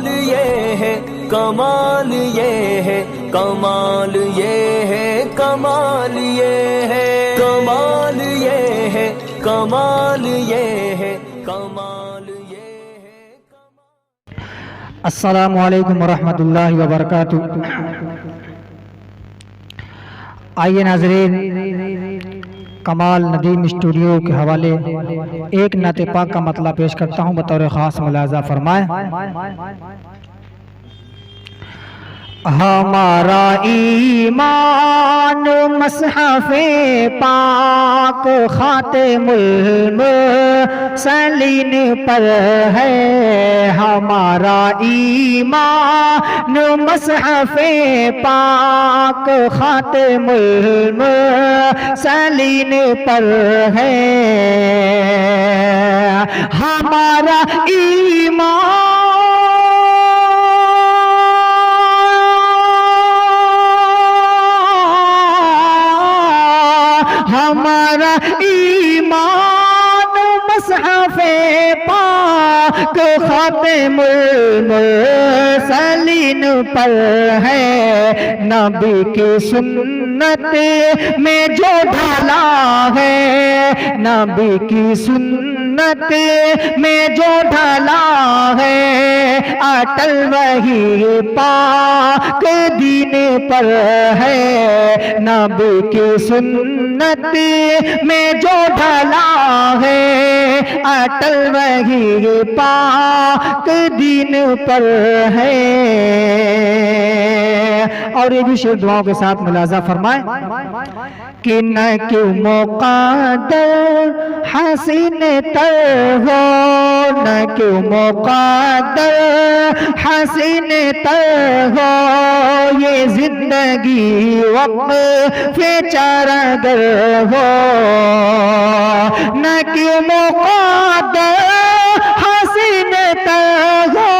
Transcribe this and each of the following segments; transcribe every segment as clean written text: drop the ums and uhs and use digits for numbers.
कमाल ये है, कमाल ये है, कमाल ये है, कमाल ये है, कमाल ये है, कमाल ये है, कमाल ये है। अस्सलामु अलैकुम वरहमतुल्लाहि वबरकातुहू। आइए नाज़रीन, कमाल नदीम स्टूडियो के हवाले एक नाते पाक का मतला पेश करता हूँ, बतौर ख़ास मुलाज़ा फरमाएं। हमारा ईमान मसहफ़े पाक खातिमुल मुरसलीन पर है। हमारा ईमान मसहफ़े पाक खातिमुल मुरसलीन पर है। हमारा ईमान हमारा ईमान मसहफ़े पाक खातिमुल मुरसलीन पर है। नबी की सुन्नत में जो ढाला है, नबी की सुन्नत में जो ढाला है, अटल वही पाक दीन पर है। नबी की सुन्नत में जो ढाला है, अटल वही पाक दीन पर है। और ये भी शेर दुआओं के साथ मुलाजा फरमाएं कि न क्यों मुक़द्दर हसीन तर हो, न क्यों मुक़द्दर हसीन तर हो, ये जिंदगी वक़्फ़े चारागर हो। न क्यों मुक़द्दर हसीन तर हो,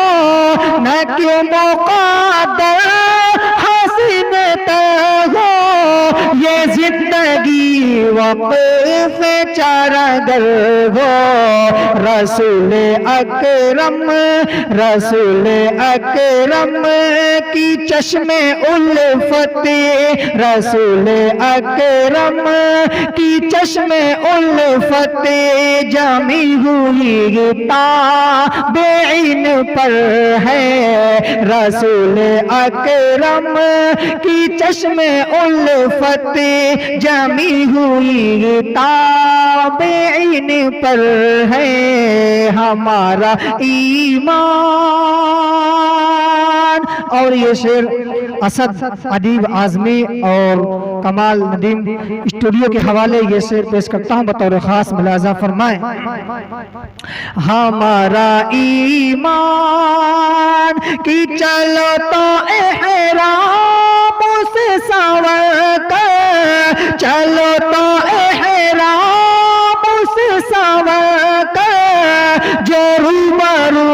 न क्यों मुक़द्दर हसीन तर हो, ये जिंदगी वक़्फ़े चारागर हो। रसूल अकरम, रसूल अकरम की चश्मे उल्फत, रसूल अकरम की चश्मे उल्फत जमी हुई ताबईन पर है। रसूल अकरम की चश्मे उल्फत जमी हुई ताबईन पर है। हमारा ईमान। और ये शेर असद अदीब आज़मी और कमाल नदीम स्टूडियो के हवाले ये शेर पेश करता हूँ, बतौर ख़ास मुलाज़ा फरमाएं। हमारा ईमान कि चलो तो एहराम से संवर कर, चलो तो एहराम से संवर कर, जो रूबरू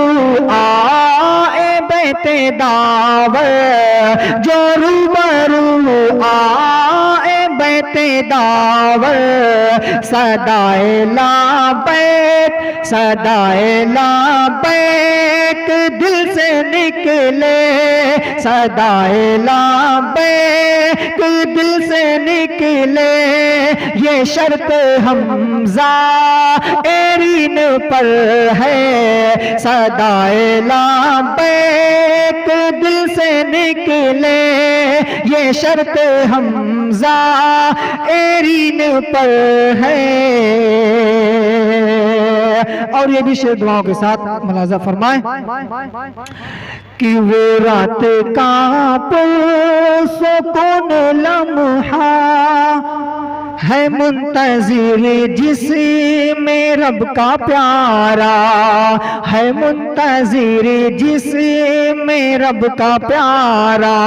आए बेते दावर, जो रूबरू आए बेते दावर, सदाए लाबैक, सदाए लाबैक दिल से निकले, सदाए लाबैक दिल से निकले, ये शर्त हमज़ा एरीन पर है। सदाए लाबैक दिल से निकले, ये शर्त हमज़ा एरीन पर है। और ये भी शेर दुआओं के साथ मुलाज़ा फरमाएं कि वो रात का पुरसुकून लम्हा है मुंतज़िर जिसमें रब का प्यारा, है मुंतज़िर जिसमें रब का प्यारा।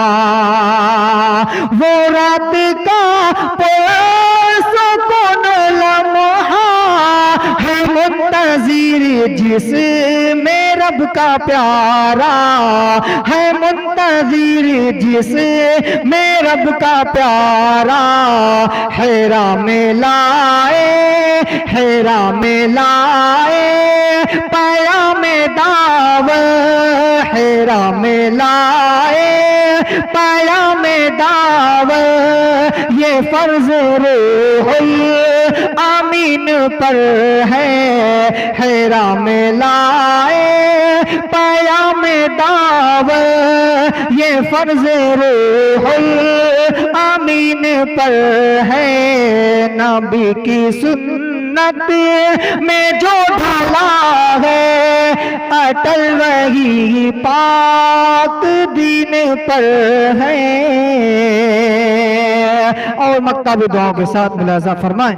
वो रात का पुरसुकून लम्हा है मुंतज़िर जिसमें रब का प्यारा, है मुंतज़िर जिसमें रब का प्यारा। हेरा में लाए, हेरा में लाए पाया में दाव, हेरा में लाए पाया में दावत, ये फर्ज रूहुल आमीन पर है। हेरा में लाए पाया में दावत, ये फर्ज रूहुल आमीन पर है। नबी की सुन्नत में जो ढाला है, अटल वही पाक दीन पर है। और मक्तब दुआओं के साथ मुलाजा फरमाएं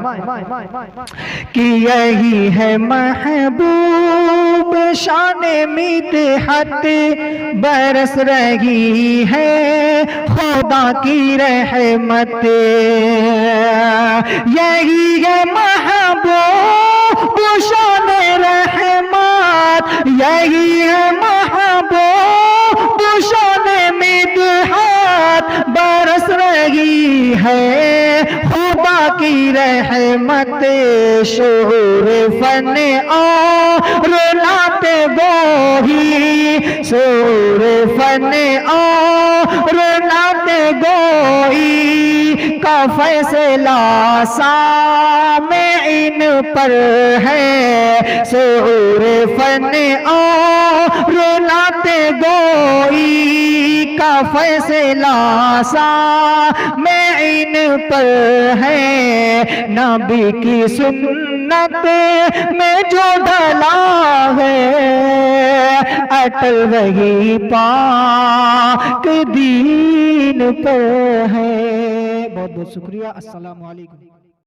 कि यही है महबूब शान मिदहत, बरस रही है खुदा की रहमत। यही है महबूब शान रहमत, यही है महबूब शान मिदहत, बरस रही है खुदा की रहमत। शोर फन और नाते गोही, शोर फन और नाते गोही का फैसला सामेइन पर है। शोर फन और नाते गोई का फैसला सामेइन पर है। नबी की सुन्नत में जो ढला है, अटल वही पाक दीन पर है। बहुत बहुत शुक्रिया। अस्सलामु अलैकुम।